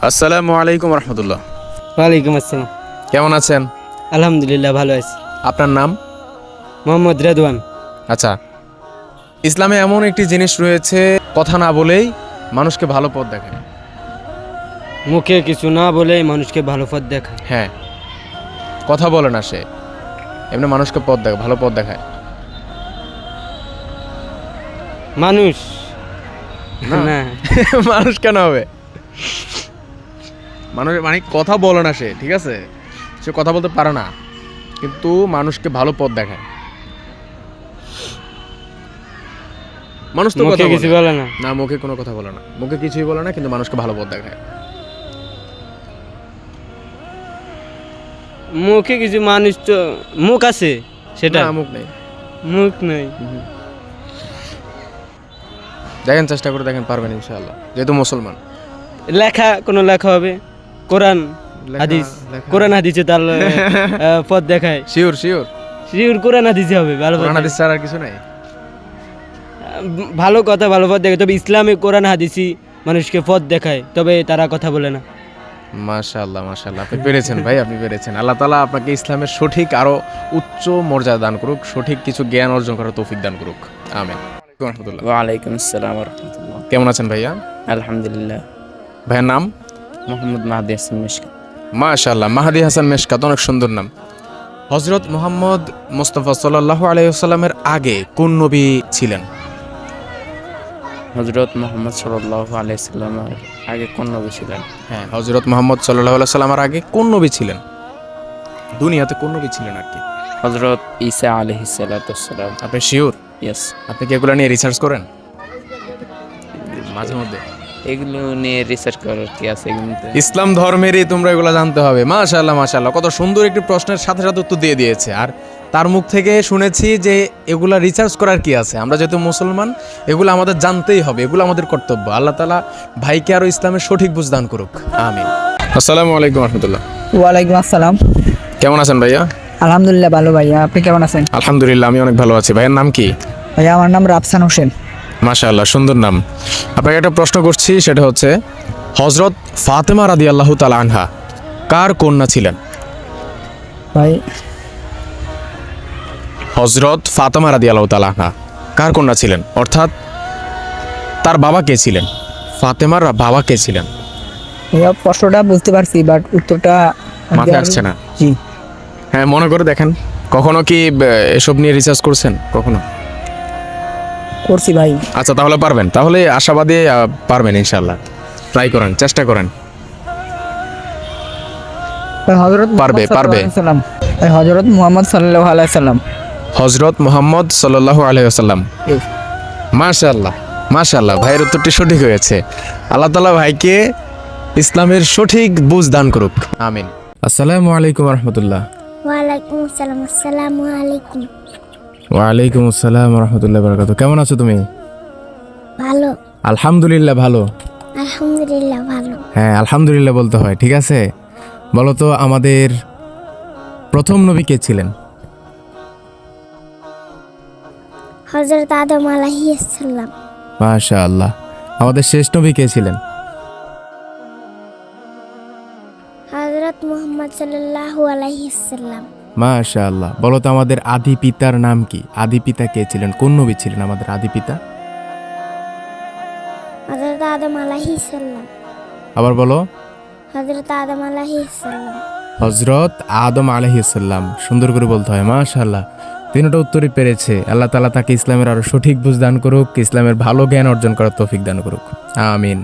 আসসালামু আলাইকুম রহমতুল্লাহ। ওয়ালাইকুম আসসালাম। কেমন আছেন? আলহামদুলিল্লাহ ভালো আছি। আপনার নাম? মোহাম্মদ রেদওয়ান। আচ্ছা, ইসলামে এমন একটি জিনিস রয়েছে, কথা না বলেই মানুষকে ভালো পথ দেখায়। মুখে কিছু না বলে মানুষকে ভালো পথ দেখায়। হ্যাঁ, কথা বলে না সে, এমনি মানুষকে পথ দেখায়, ভালো পথ দেখায়। মানুষ না। না, মানুষ কেন হবে? মানুষ মানে কথা বলে না সে, ঠিক আছে, সে কথা বলতে পারে না, কিন্তু মানুষকে ভালো পথ দেখায়। মানুষ তো মুখে কথা কিছু বলে বলে না। না, মুখে কোনো কথা বলে না, মুখে কিছুই বলে না, কিন্তু মানুষকে ভালো পথ দেখায়। মুখে কিছু মানুষ তো মুখ আছে, সেটা না, মুখ নেই। মুখ নেই। দেখেন, চেষ্টা করে দেখেন, পারবেন ইনশাআল্লাহ, যেহেতু মুসলমান। লেখা কোনো লেখা হবে, কোরআন হাদিস। কোরআন হাদিসে তার পথ দেখায়। শিওর শিওর, শিওর কোরআন হাদিসে হবে ভালো পথ কোরআন হাদিস দেখায়। ছাড়া আর কিছু নাই। ভালো কথা ভালো পথ দেখায়, তবে ইসলামে কোরআন হাদিসই মানুষকে পথ দেখায়, তবে তারা কথা বলে না। মাশাআল্লাহ মাশাআল্লাহ, আপনি পেরেছেন ভাই, আপনি পেরেছেন। আল্লাহ তাআলা আপনাকে ইসলামের সঠিক আরো উচ্চ মর্যাদা দান করুক, সঠিক কিছু জ্ঞান অর্জন করার তৌফিক দান করুক, আমিন। রাহমাতুল্লাহ। ওয়ালাইকুম আসসালাম রহমতুল্লাহ। কেমন আছেন ভাইয়া? আলহামদুলিল্লাহ। ভাইয়ের নাম? মোহাম্মদ মাহাদি হাসান মিশকাত। মাশাআল্লাহ, মাহাদি হাসান মেশকাত, অনেক সুন্দর নাম। হযরত মুহাম্মদ মুস্তাফা সাল্লাল্লাহু আলাইহি ওয়াসাল্লামের আগে কোন নবী ছিলেন? হযরত মুহাম্মদ সাল্লাল্লাহু আলাইহি সাল্লামের আগে কোন নবী ছিলেন? হ্যাঁ, হযরত মুহাম্মদ সাল্লাল্লাহু আলাইহি ওয়াসাল্লামের আগে কোন নবী ছিলেন? দুনিয়াতে কোন নবী ছিলেন আর কি? হযরত ঈসা আলাইহিস সালাতু ওয়াসসালাম। আপনি শিওর? ইয়েস। আপনি কি এগুলো নিয়ে রিসার্চ করেন মাঝে মধ্যে? এগুলো নিয়ে রিসার্চ করার কি আছে? কিন্তু ইসলাম ধর্মেরই তোমরা এগুলো জানতে হবে। মাশাআল্লাহ মাশাআল্লাহ, কত সুন্দর একটি প্রশ্নের সাথে সাথে উত্তর দিয়ে দিয়েছে। আর তার মুখ থেকে শুনেছি যে এগুলা রিসার্চ করার কি আছে, আমরা যেহেতু মুসলমান এগুলো আমাদের জানতেই হবে, এগুলো আমাদের কর্তব্য। আল্লাহ তাআলা ভাইকে আরো ইসলামের সঠিক বুঝ দান করুক, আমিন। আসসালামু আলাইকুম রাহমাতুল্লাহ। ওয়ালাইকুম আসসালাম। কেমন আছেন ভাইয়া? আলহামদুলিল্লাহ ভালো ভাইয়া, আপনি কেমন আছেন? আলহামদুলিল্লাহ, আমি অনেক ভালো আছি। ভাইয়ের নাম কি? ভাইয়া আমার নাম রাফসান হোসেন। মাশাআল্লাহ, সুন্দর নাম। আপনাকে একটা প্রশ্ন করছি, সেটা হচ্ছে হযরত ফাতেমা রাদিয়াল্লাহু তাআলা আনহা কার কন্যা ছিলেন? ভাই হযরত ফাতেমা রাদিয়াল্লাহু তাআলা আনহা কার কন্যা ছিলেন, অর্থাৎ তার বাবা কে ছিলেন? ফাতেমার বাবা কে ছিলেন? ভাইয়া প্রশ্নটা বুঝতে পারছি, বাট উত্তরটা মাথায় আসছে না। জি হ্যাঁ, মনে করে দেখেন। কখনো কি এসব নিয়ে রিসার্চ করছেন কখনো? করছি ভাই। আচ্ছা, তাহলে পারবেন, তাহলে আশাবাদী পারবেন ইনশাআল্লাহ। ট্রাই করেন, চেষ্টা করেন। ভাই হযরত পারবে, পারবে। ভাই হযরত মুহাম্মদ সাল্লাল্লাহু আলাইহি সাল্লাম। হযরত মুহাম্মদ সাল্লাল্লাহু আলাইহি ওয়াসাল্লাম। মাশাআল্লাহ মাশাআল্লাহ, ভাইয়ের উত্তরটি সঠিক হয়েছে। আল্লাহ তাআলা ভাইকে ইসলামের সঠিক বুঝ দান করুক, আমিন। আসসালামু আলাইকুম রাহমাতুল্লাহ। ওয়ালাইকুম আসসালাম। আসসালামু আলাইকুম। ওয়ালাইকুম আসসালাম রাহমাতুল্লাহি ওয়া বারাকাতুহু। কেমন আছো তুমি? ভালো। আলহামদুলিল্লাহ ভালো। আলহামদুলিল্লাহ ভালো। হ্যাঁ, আলহামদুলিল্লাহ বলতে হয়, ঠিক আছে। বলো তো, আমাদের প্রথম নবী কে ছিলেন? হযরত আদম আলাইহিস সালাম। মাশাআল্লাহ। আমাদের শেষ নবী কে ছিলেন? হযরত মুহাম্মদ সাল্লাল্লাহু আলাইহিস সালাম। মাশাআল্লাহ। বলো তো, আমাদের আদি পিতার নাম কি? আদি পিতা কে ছিলেন? কোন নবী ছিলেন আমাদের আদি পিতা? হযরত আদম আলাইহিস সালাম। আবার বলো। হযরত আদম আলাইহিস সালাম। হযরত আদম আলাইহিস সালাম। সুন্দর করে বলতে হয়, মাশাআল্লাহ। তিনটা উত্তরই পেরেছে। আল্লাহ তাআলা তাকে ইসলামের আরো সঠিক বুঝ দান করুক, ইসলামের ভালো জ্ঞান অর্জন করার তৌফিক দান করুক, আমিন।